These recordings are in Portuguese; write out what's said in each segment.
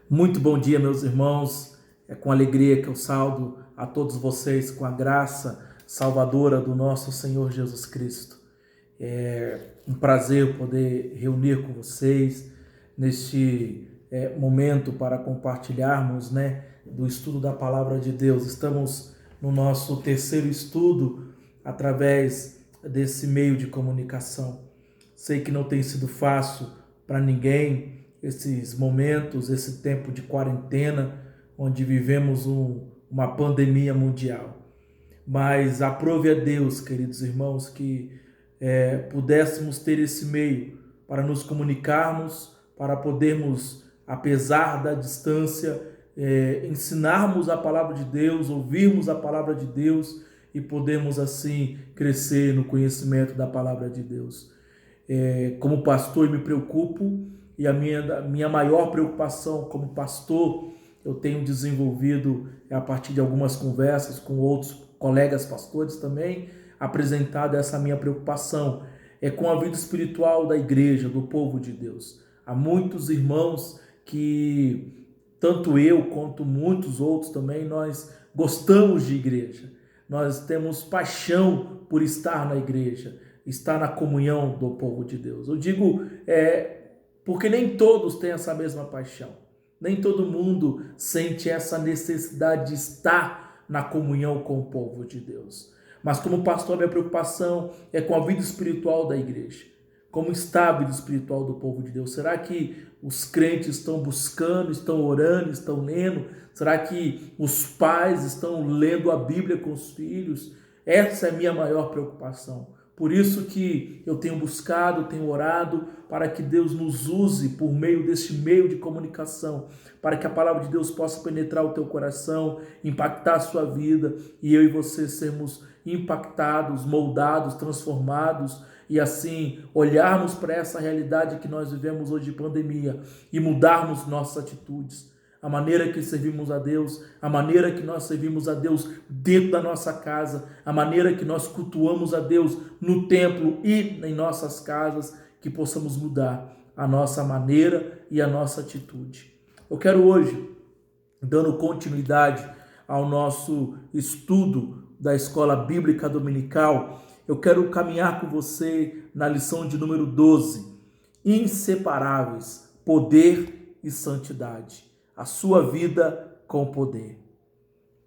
Muito bom dia, meus irmãos. É com alegria que eu saúdo a todos vocês com a graça salvadora do nosso Senhor Jesus Cristo. É um prazer poder reunir com vocês neste momento para compartilharmos, do estudo da Palavra de Deus. Estamos no nosso terceiro estudo através desse meio de comunicação. Sei que não tem sido fácil para ninguém esses momentos, esse tempo de quarentena, onde vivemos uma pandemia mundial. Mas aprove a Deus, queridos irmãos, que pudéssemos ter esse meio para nos comunicarmos, para podermos, apesar da distância, ensinarmos a palavra de Deus, ouvirmos a palavra de Deus e podermos assim crescer no conhecimento da palavra de Deus. Como pastor, eu me preocupo e a minha maior preocupação como pastor, eu tenho desenvolvido a partir de algumas conversas com outros colegas pastores também, apresentado essa minha preocupação, com a vida espiritual da igreja, do povo de Deus. Há muitos irmãos que, tanto eu quanto muitos outros também, nós gostamos de igreja, nós temos paixão por estar na igreja, estar na comunhão do povo de Deus. Eu digo, porque nem todos têm essa mesma paixão. Nem todo mundo sente essa necessidade de estar na comunhão com o povo de Deus. Mas como pastor, a minha preocupação é com a vida espiritual da igreja. Como está a vida espiritual do povo de Deus? Será que os crentes estão buscando, estão orando, estão lendo? Será que os pais estão lendo a Bíblia com os filhos? Essa é a minha maior preocupação. Por isso que eu tenho buscado, tenho orado para que Deus nos use por meio deste meio de comunicação, para que a palavra de Deus possa penetrar o teu coração, impactar a sua vida e eu e você sermos impactados, moldados, transformados e assim olharmos para essa realidade que nós vivemos hoje de pandemia e mudarmos nossas atitudes. A maneira que servimos a Deus, a maneira que nós servimos a Deus dentro da nossa casa, a maneira que nós cultuamos a Deus no templo e em nossas casas, que possamos mudar a nossa maneira e a nossa atitude. Eu quero hoje, dando continuidade ao nosso estudo da Escola Bíblica Dominical, eu quero caminhar com você na lição de número 12, Inseparáveis, Poder e Santidade. A sua vida com poder.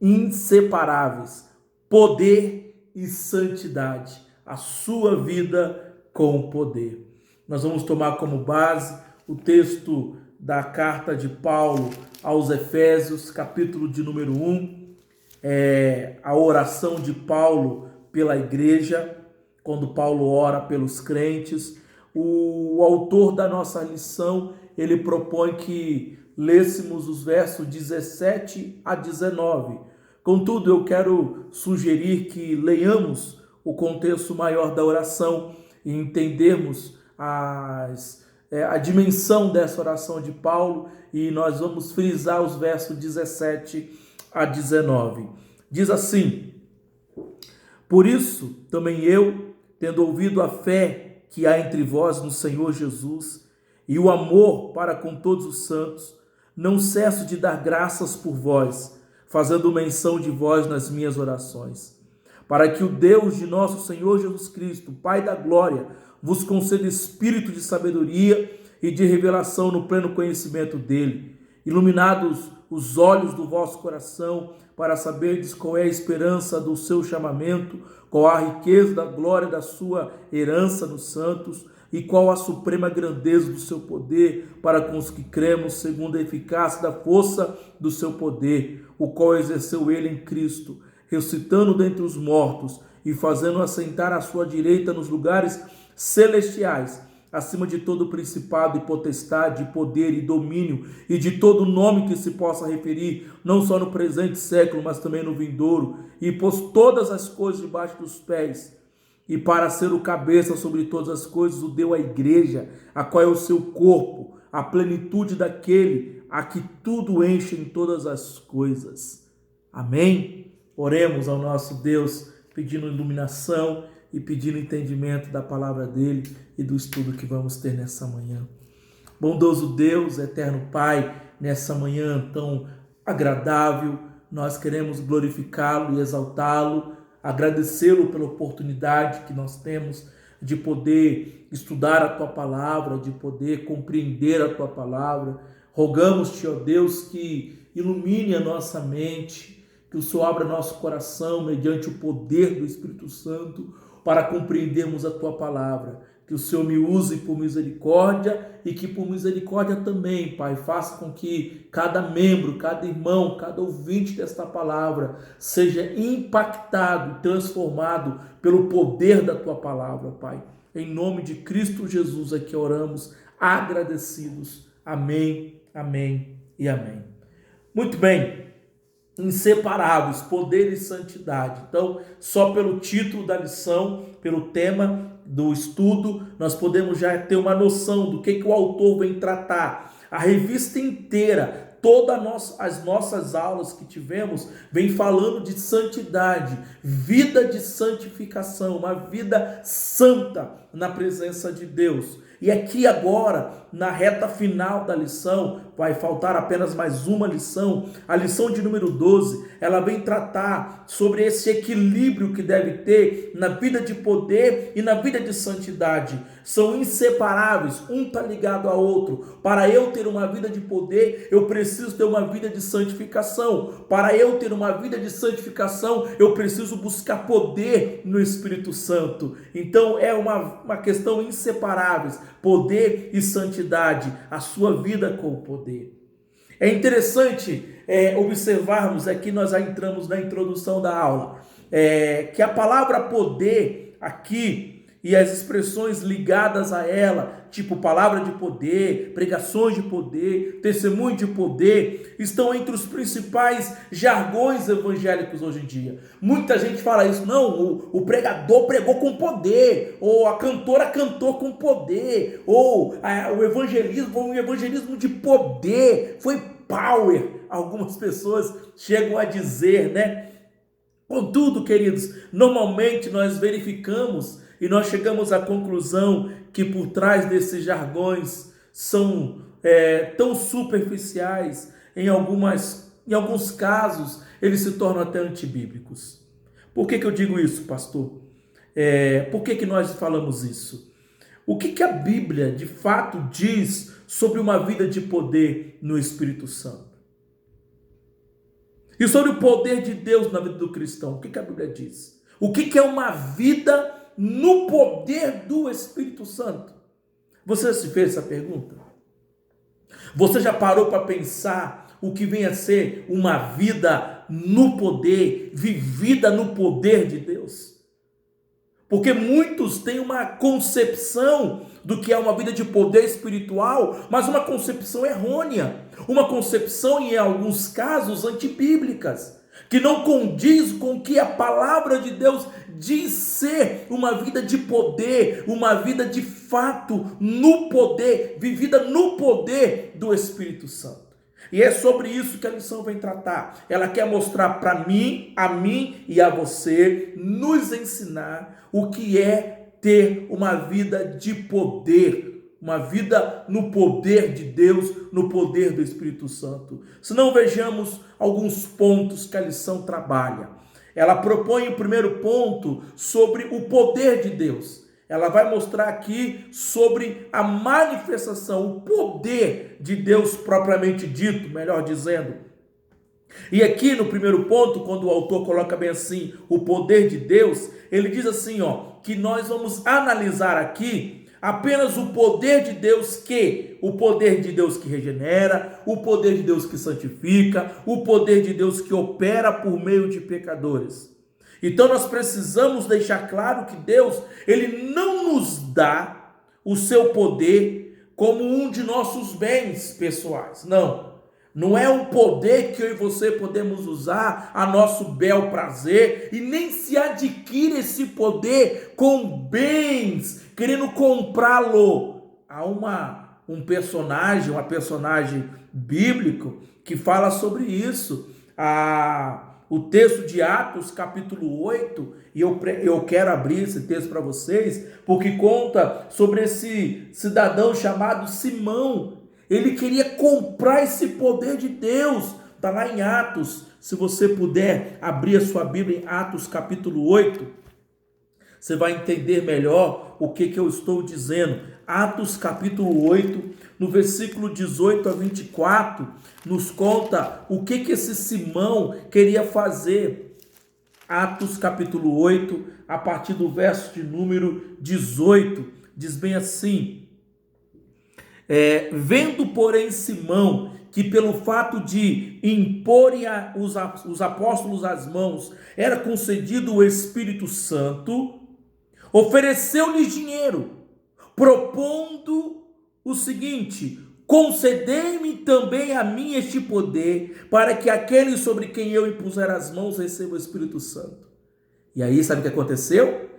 Inseparáveis, poder e santidade. A sua vida com poder. Nós vamos tomar como base o texto da carta de Paulo aos Efésios, capítulo de número 1, a oração de Paulo pela igreja, quando Paulo ora pelos crentes. O autor da nossa lição, ele propõe que lêssemos os versos 17 a 19. Contudo, eu quero sugerir que leiamos o contexto maior da oração e entendermos a dimensão dessa oração de Paulo, e nós vamos frisar os versos 17 a 19. Diz assim: por isso, também eu, tendo ouvido a fé que há entre vós no Senhor Jesus e o amor para com todos os santos, não cesso de dar graças por vós, fazendo menção de vós nas minhas orações, para que o Deus de nosso Senhor Jesus Cristo, Pai da glória, vos conceda espírito de sabedoria e de revelação no pleno conhecimento dele, iluminados os olhos do vosso coração, para saberdes qual é a esperança do seu chamamento, qual a riqueza da glória da sua herança nos santos, e qual a suprema grandeza do seu poder para com os que cremos, segundo a eficácia da força do seu poder, o qual exerceu ele em Cristo, ressuscitando dentre os mortos e fazendo assentar à sua direita nos lugares celestiais, acima de todo principado e potestade, poder e domínio, e de todo nome que se possa referir, não só no presente século, mas também no vindouro, e pôs todas as coisas debaixo dos pés, e para ser o cabeça sobre todas as coisas, o deu à igreja, a qual é o seu corpo, a plenitude daquele a que tudo enche em todas as coisas. Amém? Oremos ao nosso Deus, pedindo iluminação e pedindo entendimento da palavra dele e do estudo que vamos ter nessa manhã. Bondoso Deus, eterno Pai, nessa manhã tão agradável, nós queremos glorificá-lo e exaltá-lo, agradecê-lo pela oportunidade que nós temos de poder estudar a Tua Palavra, de poder compreender a Tua Palavra. Rogamos-te, ó Deus, que ilumine a nossa mente, que o Senhor abra nosso coração mediante o poder do Espírito Santo para compreendermos a Tua Palavra. Que o Senhor me use por misericórdia e que por misericórdia também, Pai, faça com que cada membro, cada irmão, cada ouvinte desta palavra seja impactado, transformado pelo poder da Tua Palavra, Pai. Em nome de Cristo Jesus é que oramos, agradecidos. Amém, amém e amém. Muito bem. Inseparáveis, poder e santidade. Então, só pelo título da lição, pelo tema do estudo, nós podemos já ter uma noção do que o autor vem tratar. A revista inteira, todas as nossas aulas que tivemos, vem falando de santidade, vida de santificação, uma vida santa na presença de Deus. E aqui agora, na reta final da lição, vai faltar apenas mais uma lição, a lição de número 12, ela vem tratar sobre esse equilíbrio que deve ter na vida de poder e na vida de santidade. São inseparáveis, um está ligado ao outro. Para eu ter uma vida de poder, eu preciso ter uma vida de santificação. Para eu ter uma vida de santificação, eu preciso buscar poder no Espírito Santo. Então é uma questão inseparáveis, poder e santidade, a sua vida com o poder. É interessante observarmos, aqui nós já entramos na introdução da aula, que a palavra poder aqui e as expressões ligadas a ela, tipo palavra de poder, pregações de poder, testemunho de poder, estão entre os principais jargões evangélicos hoje em dia. Muita gente fala isso, não, o pregador pregou com poder, ou a cantora cantou com poder, ou o evangelismo foi um evangelismo de poder, foi power. Algumas pessoas chegam a dizer, né? Contudo, queridos, normalmente nós verificamos e nós chegamos à conclusão que por trás desses jargões são tão superficiais, em alguns casos eles se tornam até antibíblicos. Por que eu digo isso, pastor? Por que nós falamos isso? O que a Bíblia de fato diz sobre uma vida de poder no Espírito Santo? E sobre o poder de Deus na vida do cristão, o que a Bíblia diz? O que é uma vida no poder do Espírito Santo? Você já se fez essa pergunta? Você já parou para pensar o que vem a ser uma vida no poder, vivida no poder de Deus? Porque muitos têm uma concepção do que é uma vida de poder espiritual, mas uma concepção errônea, uma concepção, em alguns casos, antibíblicas, que não condiz com o que a palavra de Deus diz ser uma vida de poder, uma vida de fato no poder, vivida no poder do Espírito Santo. E é sobre isso que a lição vem tratar. Ela quer mostrar para mim, a mim e a você, nos ensinar o que é ter uma vida de poder, uma vida no poder de Deus, no poder do Espírito Santo. Se não, vejamos alguns pontos que a lição trabalha. Ela propõe o primeiro ponto sobre o poder de Deus. Ela vai mostrar aqui sobre a manifestação, o poder de Deus propriamente dito, melhor dizendo. E aqui no primeiro ponto, quando o autor coloca bem assim, o poder de Deus, ele diz assim, que nós vamos analisar aqui apenas o poder de Deus que regenera, o poder de Deus que santifica, o poder de Deus que opera por meio de pecadores. Então nós precisamos deixar claro que Deus, ele não nos dá o seu poder como um de nossos bens pessoais. Não é um poder que eu e você podemos usar a nosso bel prazer, e nem se adquire esse poder com bens, querendo comprá-lo. Há um personagem bíblico que fala sobre isso. O texto de Atos, capítulo 8, e eu quero abrir esse texto para vocês, porque conta sobre esse cidadão chamado Simão, Ele queria comprar esse poder de Deus. Está lá em Atos. Se você puder abrir a sua Bíblia em Atos capítulo 8, você vai entender melhor o que eu estou dizendo. Atos capítulo 8, no versículo 18 a 24, nos conta o que esse Simão queria fazer. Atos capítulo 8, a partir do verso de número 18, diz bem assim: vendo, porém, Simão, que pelo fato de imporem os apóstolos as mãos, era concedido o Espírito Santo, ofereceu-lhes dinheiro, propondo o seguinte: concedei-me também a mim este poder, para que aquele sobre quem eu impuser as mãos receba o Espírito Santo. E aí, sabe o que aconteceu?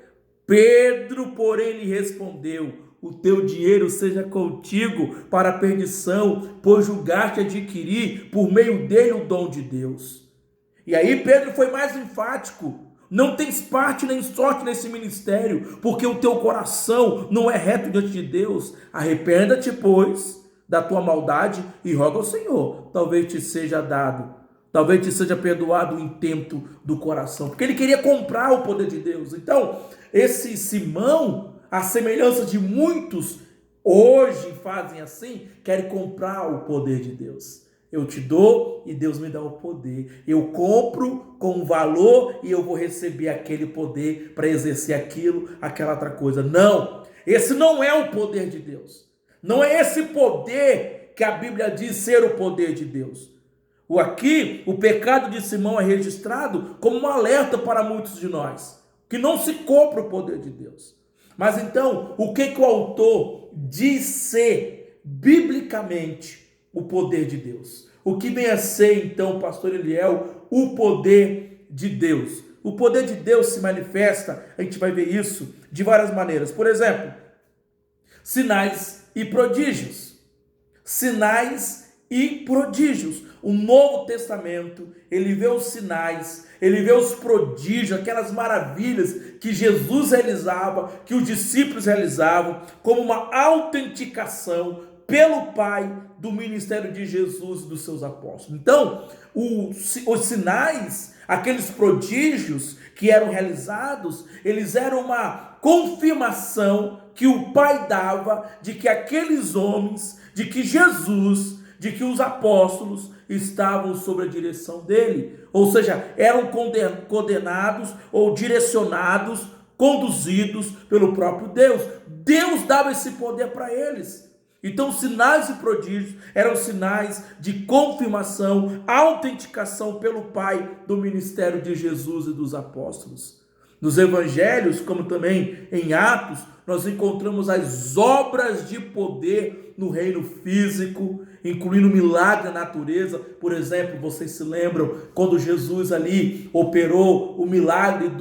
Pedro, porém, lhe respondeu: o teu dinheiro seja contigo para a perdição, pois julgaste adquirir por meio dele o dom de Deus. E aí Pedro foi mais enfático: não tens parte nem sorte nesse ministério, porque o teu coração não é reto diante de Deus. Arrependa-te, pois, da tua maldade e roga ao Senhor. Talvez te seja dado, talvez te seja perdoado o intento do coração, porque ele queria comprar o poder de Deus. Então, esse Simão, a semelhança de muitos hoje fazem assim, querem comprar o poder de Deus. Eu te dou e Deus me dá o poder. Eu compro com um valor e eu vou receber aquele poder para exercer aquilo, aquela outra coisa. Não, esse não é o poder de Deus. Não é esse poder que a Bíblia diz ser o poder de Deus. Aqui, o pecado de Simão é registrado como um alerta para muitos de nós, que não se compra o poder de Deus. Mas então, o que o autor diz ser biblicamente o poder de Deus? O que vem a ser, então, pastor Eliel, o poder de Deus? O poder de Deus se manifesta, a gente vai ver isso de várias maneiras. Por exemplo, sinais e prodígios. Sinais e prodígios. O Novo Testamento, ele vê os sinais, ele vê os prodígios, aquelas maravilhas que Jesus realizava, que os discípulos realizavam, como uma autenticação pelo Pai do ministério de Jesus e dos seus apóstolos. Então, os sinais, aqueles prodígios que eram realizados, eles eram uma confirmação que o Pai dava de que aqueles homens, de que Jesus, de que os apóstolos estavam sob a direção dele, ou seja, eram condenados ou direcionados, conduzidos pelo próprio Deus. Deus dava esse poder para eles. Então, sinais e prodígios eram sinais de confirmação, autenticação pelo Pai do ministério de Jesus e dos apóstolos. Nos evangelhos, como também em Atos, nós encontramos as obras de poder no reino físico, incluindo milagre na natureza. Por exemplo, vocês se lembram quando Jesus ali operou o milagre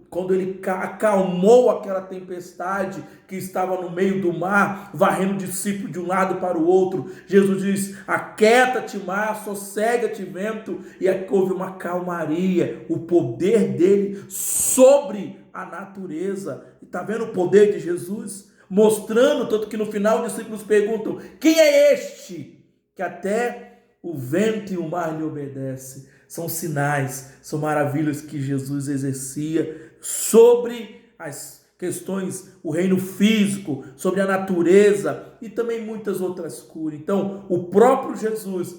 quando ele acalmou aquela tempestade que estava no meio do mar, varrendo o discípulo de um lado para o outro. Jesus diz: aquieta-te mar, sossega-te vento, e aqui houve uma calmaria, o poder dele sobre a natureza. E está vendo o poder de Jesus? Mostrando, tanto que no final os discípulos perguntam: quem é este que até o vento e o mar lhe obedecem? São sinais, são maravilhas que Jesus exercia sobre as questões, o reino físico, sobre a natureza e também muitas outras curas. Então, o próprio Jesus,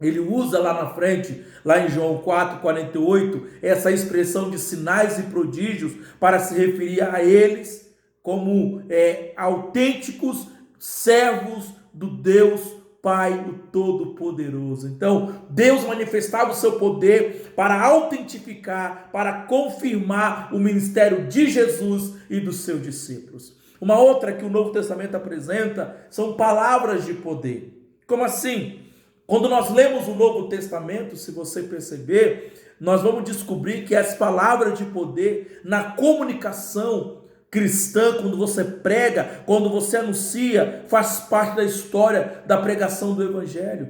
ele usa lá na frente, lá em João 4:48, essa expressão de sinais e prodígios para se referir a eles como autênticos servos do Deus Pai, o Todo-Poderoso. Então, Deus manifestava o seu poder para autentificar, para confirmar o ministério de Jesus e dos seus discípulos. Uma outra que o Novo Testamento apresenta são palavras de poder. Como assim? Quando nós lemos o Novo Testamento, se você perceber, nós vamos descobrir que as palavras de poder na comunicação cristã, quando você prega, quando você anuncia, faz parte da história da pregação do Evangelho.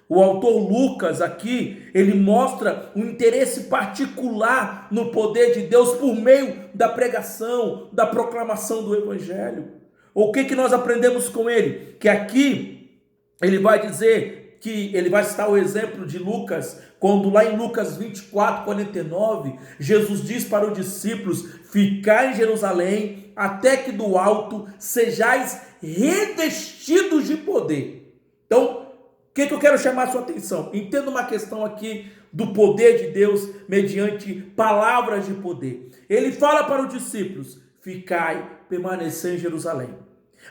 O autor Lucas aqui, ele mostra um interesse particular no poder de Deus por meio da pregação, da proclamação do Evangelho. O que nós aprendemos com ele? Que aqui ele vai dizer que ele vai citar o exemplo de Lucas, quando lá em Lucas 24:49, Jesus diz para os discípulos: ficai em Jerusalém, até que do alto sejais revestidos de poder. Então, o que eu quero chamar a sua atenção? Entenda uma questão aqui do poder de Deus mediante palavras de poder. Ele fala para os discípulos: ficai, permanecer em Jerusalém.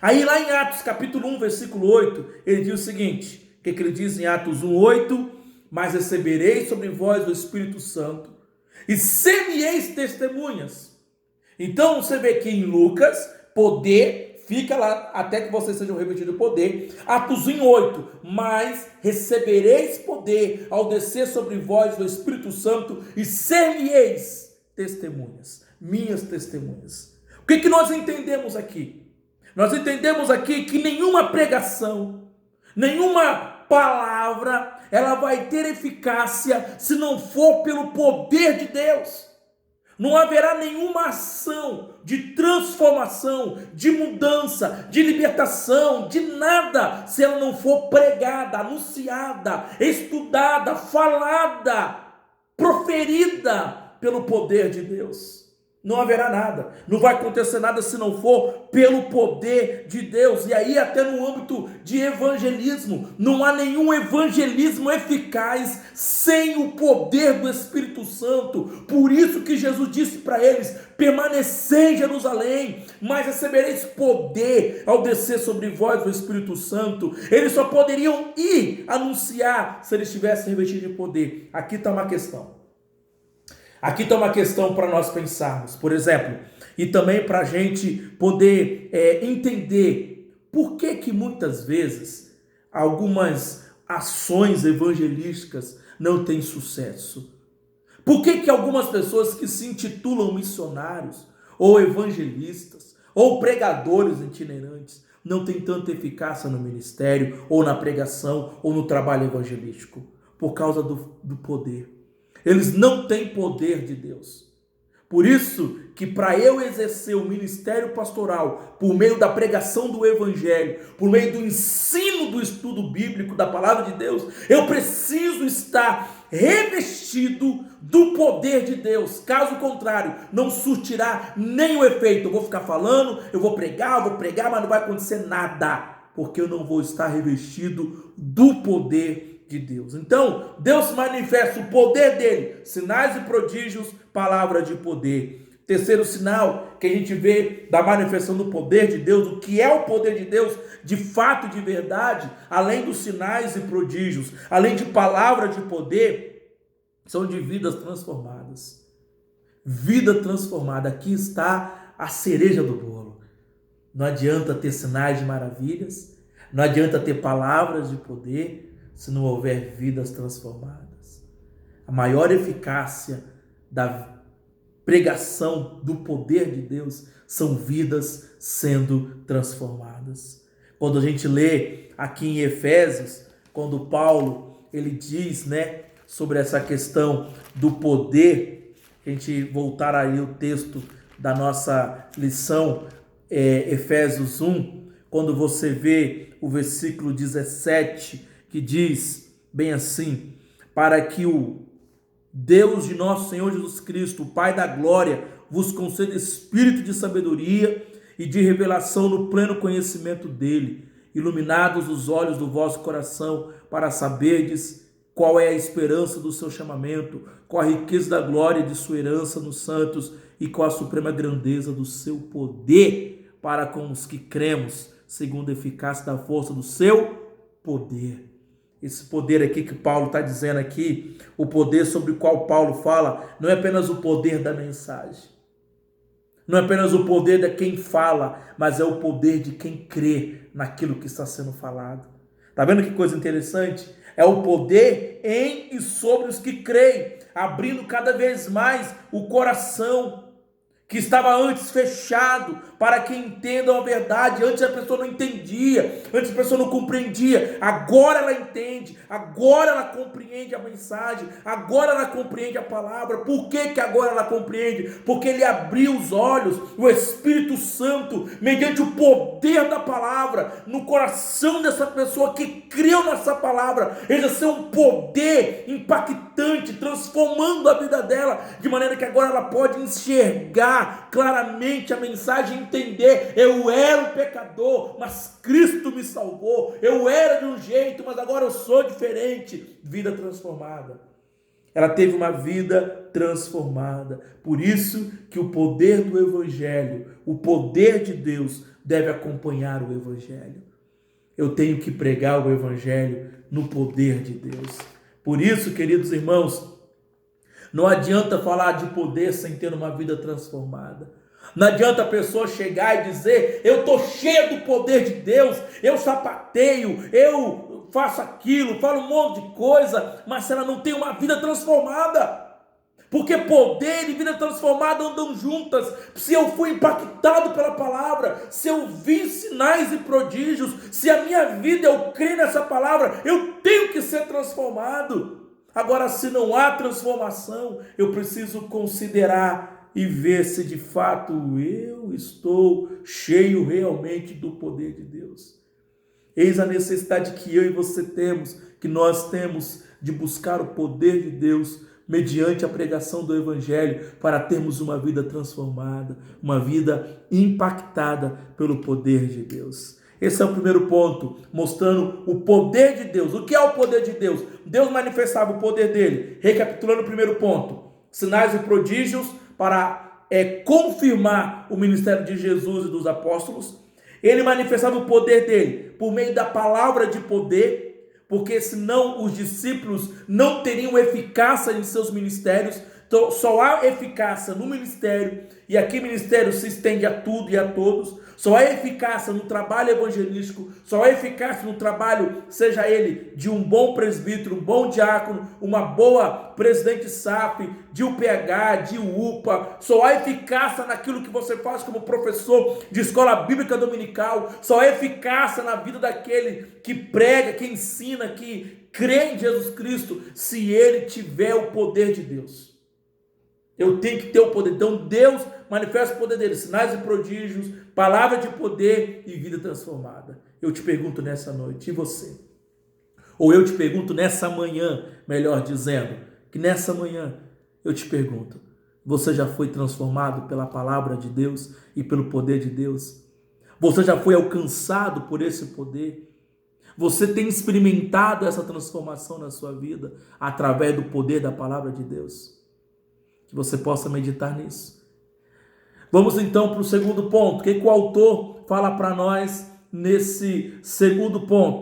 Aí lá em Atos capítulo 1, versículo 8, ele diz o seguinte, o que ele diz em Atos 1:8? Mas recebereis sobre vós o Espírito Santo, e ser-me-eis testemunhas. Então você vê que em Lucas, poder, fica lá até que vocês sejam revestidos de poder. Atos 1:8, mas recebereis poder ao descer sobre vós o Espírito Santo, e ser-me-eis testemunhas, minhas testemunhas. O que nós entendemos aqui? Nós entendemos aqui que nenhuma pregação, nenhuma palavra, ela vai ter eficácia se não for pelo poder de Deus. Não haverá nenhuma ação de transformação, de mudança, de libertação, de nada, se ela não for pregada, anunciada, estudada, falada, proferida pelo poder de Deus. Não haverá nada, não vai acontecer nada se não for pelo poder de Deus. E aí até no âmbito de evangelismo, não há nenhum evangelismo eficaz sem o poder do Espírito Santo. Por isso que Jesus disse para eles: permanecei em Jerusalém, mas recebereis poder ao descer sobre vós o Espírito Santo. Eles só poderiam ir anunciar se eles estivessem revestidos de poder. Aqui está uma questão. Aqui está uma questão para nós pensarmos, por exemplo, e também para a gente poder entender por que muitas vezes algumas ações evangelísticas não têm sucesso. Por que algumas pessoas que se intitulam missionários, ou evangelistas, ou pregadores itinerantes, não têm tanta eficácia no ministério, ou na pregação, ou no trabalho evangelístico? Por causa do poder. Eles não têm poder de Deus. Por isso que para eu exercer o ministério pastoral, por meio da pregação do evangelho, por meio do ensino do estudo bíblico da palavra de Deus, eu preciso estar revestido do poder de Deus. Caso contrário, não surtirá nenhum efeito. Eu vou ficar falando, eu vou pregar, mas não vai acontecer nada, porque eu não vou estar revestido do poder de Deus. Então, Deus manifesta o poder dele, sinais e prodígios, palavra de poder. Terceiro sinal que a gente vê da manifestação do poder de Deus, o que é o poder de Deus, de fato, de verdade, além dos sinais e prodígios, além de palavra de poder, são de vidas transformadas. Vida transformada, aqui está a cereja do bolo. Não adianta ter sinais de maravilhas, não adianta ter palavras de poder, se não houver vidas transformadas. A maior eficácia da pregação do poder de Deus são vidas sendo transformadas. Quando a gente lê aqui em Efésios, quando Paulo ele diz, sobre essa questão do poder, a gente voltar aí o texto da nossa lição, Efésios 1, quando você vê o versículo 17, que diz bem assim: para que o Deus de nosso Senhor Jesus Cristo, o Pai da glória, vos conceda espírito de sabedoria e de revelação no pleno conhecimento dele, iluminados os olhos do vosso coração, para saberdes qual é a esperança do seu chamamento, qual a riqueza da glória de sua herança nos santos e qual a suprema grandeza do seu poder para com os que cremos, segundo a eficácia da força do seu poder. Esse poder aqui que Paulo está dizendo aqui, o poder sobre o qual Paulo fala, não é apenas o poder da mensagem. Não é apenas o poder de quem fala, mas é o poder de quem crê naquilo que está sendo falado. Está vendo que coisa interessante? É o poder em e sobre os que creem, abrindo cada vez mais o coração, que estava antes fechado para que entendam a verdade. Antes a pessoa não entendia, antes a pessoa não compreendia, agora ela entende, agora ela compreende a mensagem, agora ela compreende a palavra. Por que agora ela compreende? Porque ele abriu os olhos, o Espírito Santo, mediante o poder da palavra, no coração dessa pessoa que creu nessa palavra, exerceu um poder impactante, transformando a vida dela, de maneira que agora ela pode enxergar claramente a mensagem e entender: eu era um pecador, mas Cristo me salvou. Eu era de um jeito, mas agora eu sou diferente. Vida transformada. Ela teve uma vida transformada. Por isso que o poder do Evangelho, o poder de Deus, deve acompanhar o Evangelho. Eu tenho que pregar o Evangelho no poder de Deus. Por isso, queridos irmãos, não adianta falar de poder sem ter uma vida transformada. Não adianta a pessoa chegar e dizer: eu estou cheio do poder de Deus, eu sapateio, eu faço aquilo, falo um monte de coisa, mas se ela não tem uma vida transformada. Porque poder e vida transformada andam juntas. Se eu fui impactado pela palavra, se eu vi sinais e prodígios, se a minha vida eu creio nessa palavra, eu tenho que ser transformado. Agora, se não há transformação, eu preciso considerar e ver se de fato eu estou cheio realmente do poder de Deus. Eis a necessidade que eu e você temos, que nós temos, de buscar o poder de Deus mediante a pregação do Evangelho, para termos uma vida transformada, uma vida impactada pelo poder de Deus. Esse é o primeiro ponto, mostrando o poder de Deus. O que é o poder de Deus? Deus manifestava o poder dele. Recapitulando o primeiro ponto: sinais e prodígios para confirmar o ministério de Jesus e dos apóstolos. Ele manifestava o poder dele por meio da palavra de poder, porque senão os discípulos não teriam eficácia em seus ministérios. Então só há eficácia no ministério, e aqui ministério se estende a tudo e a todos. Só há eficácia no trabalho evangelístico, só há eficácia no trabalho, seja ele de um bom presbítero, um bom diácono, uma boa presidente SAF, de UPH, de UPA. Só há eficácia naquilo que você faz como professor de escola bíblica dominical. Só há eficácia na vida daquele que prega, que ensina, que crê em Jesus Cristo, se ele tiver o poder de Deus. Eu tenho que ter o poder. Então Deus manifesta o poder dele, sinais e prodígios, palavra de poder e vida transformada. Eu te pergunto nessa noite, e você? Ou eu te pergunto nessa manhã, melhor dizendo, que nessa manhã eu te pergunto: você já foi transformado pela palavra de Deus e pelo poder de Deus? Você já foi alcançado por esse poder? Você tem experimentado essa transformação na sua vida através do poder da palavra de Deus? Que você possa meditar nisso. Vamos então para o segundo ponto. O que o autor fala para nós nesse segundo ponto?